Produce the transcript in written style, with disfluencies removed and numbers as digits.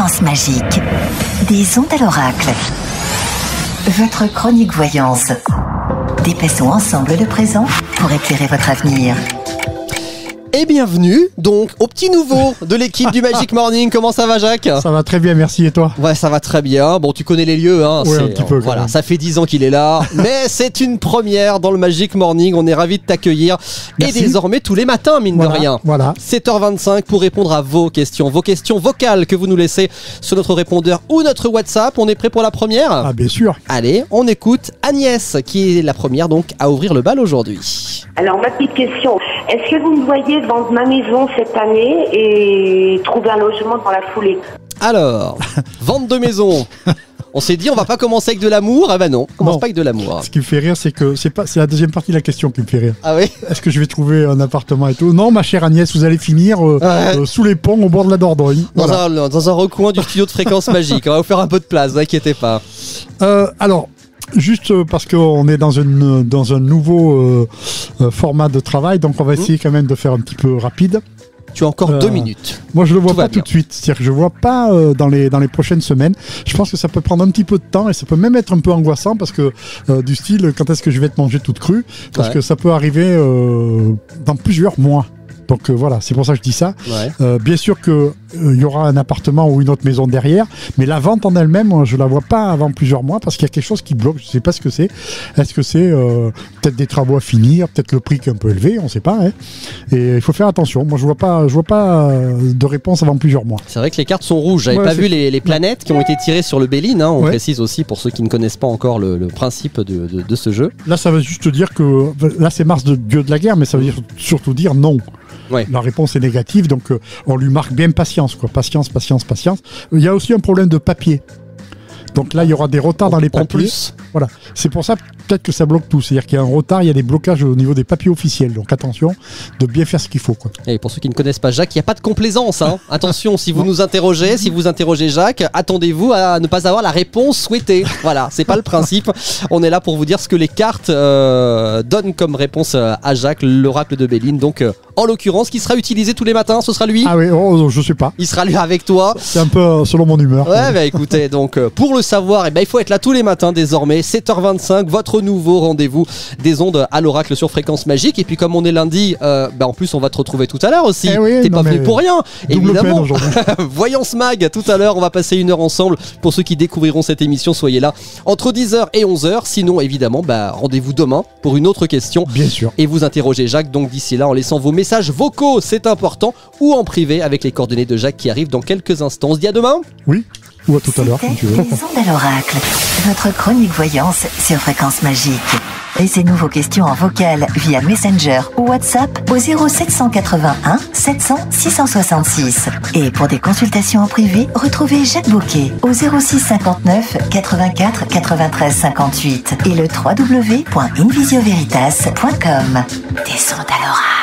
Fréquence magique. Des ondes à l'oracle. Votre chronique voyance. Dépassons ensemble le présent pour éclairer votre avenir. Et bienvenue donc au petit nouveau de l'équipe du Magic Morning. Comment ça va, Jacques ? Ça va très bien, merci, et toi ? Ouais, ça va très bien. Bon, tu connais les lieux, hein. Ouais, un petit peu. Voilà, ça fait 10 ans qu'il est là, mais c'est une première dans le Magic Morning. On est ravis de t'accueillir. Merci. Et désormais tous les matins, mine de rien. Voilà. 7h25 pour répondre à vos questions vocales que vous nous laissez sur notre répondeur ou notre WhatsApp. On est prêt pour la première ? Ah, bien sûr. Allez, on écoute Agnès qui est la première donc à ouvrir le bal aujourd'hui. Alors, ma petite question, est-ce que vous me voyez vendre ma maison cette année et trouver un logement dans la foulée ? Alors, vente de maison. On s'est dit, on va pas commencer avec de l'amour. Ah bah non, on commence Non. pas avec de l'amour. Ce qui me fait rire, c'est que c'est la deuxième partie de la question qui me fait rire. Ah oui ? Est-ce que je vais trouver un appartement et tout ? Non, ma chère Agnès, vous allez finir sous les ponts au bord de la Dordogne. Voilà. Dans un recoin du studio de Fréquence Magique. On va vous faire un peu de place, vous inquiétez pas. Alors, juste parce qu'on est dans un nouveau format de travail, donc on va essayer quand même de faire un petit peu rapide. Tu as encore 2 minutes. Moi, je le vois Tout va pas bien. tout de suite. C'est-à-dire que je vois pas dans les prochaines semaines. Je pense que ça peut prendre un petit peu de temps et ça peut même être un peu angoissant parce que du style, quand est-ce que je vais te manger toute crue ? Parce Ouais. que ça peut arriver dans plusieurs mois. Donc voilà, c'est pour ça que je dis ça. Ouais. Bien sûr que il y aura un appartement ou une autre maison derrière, mais la vente en elle-même, moi, je la vois pas avant plusieurs mois parce qu'il y a quelque chose qui bloque. Je sais pas ce que c'est. Est-ce que c'est peut-être des travaux à finir, peut-être le prix qui est un peu élevé, on sait pas. Hein. Et il faut faire attention. Moi, je vois pas de réponse avant plusieurs mois. C'est vrai que les cartes sont rouges. J'avais Ouais, pas c'est- vu les planètes qui ont été tirées sur le Béline. Hein. On Ouais. précise aussi pour ceux qui ne connaissent pas encore le principe de ce jeu. Là, ça veut juste dire que là, c'est Mars de dieu de la guerre, mais ça veut dire surtout dire non. Ouais. La réponse est négative, donc on lui marque bien patience, quoi. Patience. Il y a aussi un problème de papier. Donc là, il y aura des retards dans les En papiers. plus, Voilà. C'est pour ça peut-être que ça bloque tout. C'est-à-dire qu'il y a un retard, il y a des blocages au niveau des papiers officiels. Donc attention de bien faire ce qu'il faut, quoi. et pour ceux qui ne connaissent pas Jacques, il n'y a pas de complaisance. Hein. Attention, si vous nous interrogez, si vous interrogez Jacques, attendez-vous à ne pas avoir la réponse souhaitée. Voilà, c'est pas le principe. On est là pour vous dire ce que les cartes donnent comme réponse à Jacques, l'oracle de Béline. Donc, en l'occurrence, qui sera utilisé tous les matins, ce sera lui. Ah oui, je sais pas. Il sera lui avec toi. C'est un peu selon mon humeur. Ouais, bah écoutez, donc pour le savoir, il faut être là tous les matins désormais, 7h25, votre nouveau rendez-vous des ondes à l'oracle sur Fréquence Magique. Et puis comme on est lundi, en plus on va te retrouver tout à l'heure aussi. Eh oui, T'es non, pas venu mais pour rien, double peine évidemment. aujourd'hui. Voyance Mag, tout à l'heure, on va passer 1 heure ensemble. Pour ceux qui découvriront cette émission, soyez là entre 10h et 11h. Sinon, évidemment, rendez-vous demain pour une autre question. Bien sûr. Et vous interrogez Jacques, donc d'ici là, en laissant vos messages vocaux, c'est important, ou en privé avec les coordonnées de Jacques qui arrivent dans quelques instants. On se dit à demain. Oui. Ou à tout à l'heure, C'était si tu veux. les ondes à l'oracle. Votre chronique voyance sur Fréquence Magique. Laissez-nous vos questions en vocal via Messenger ou WhatsApp au 0781 700 666. Et pour des consultations en privé, retrouvez Jacques Bouquet au 06 59 84 93 58 et le www.invisioveritas.com. Des ondes à l'oracle.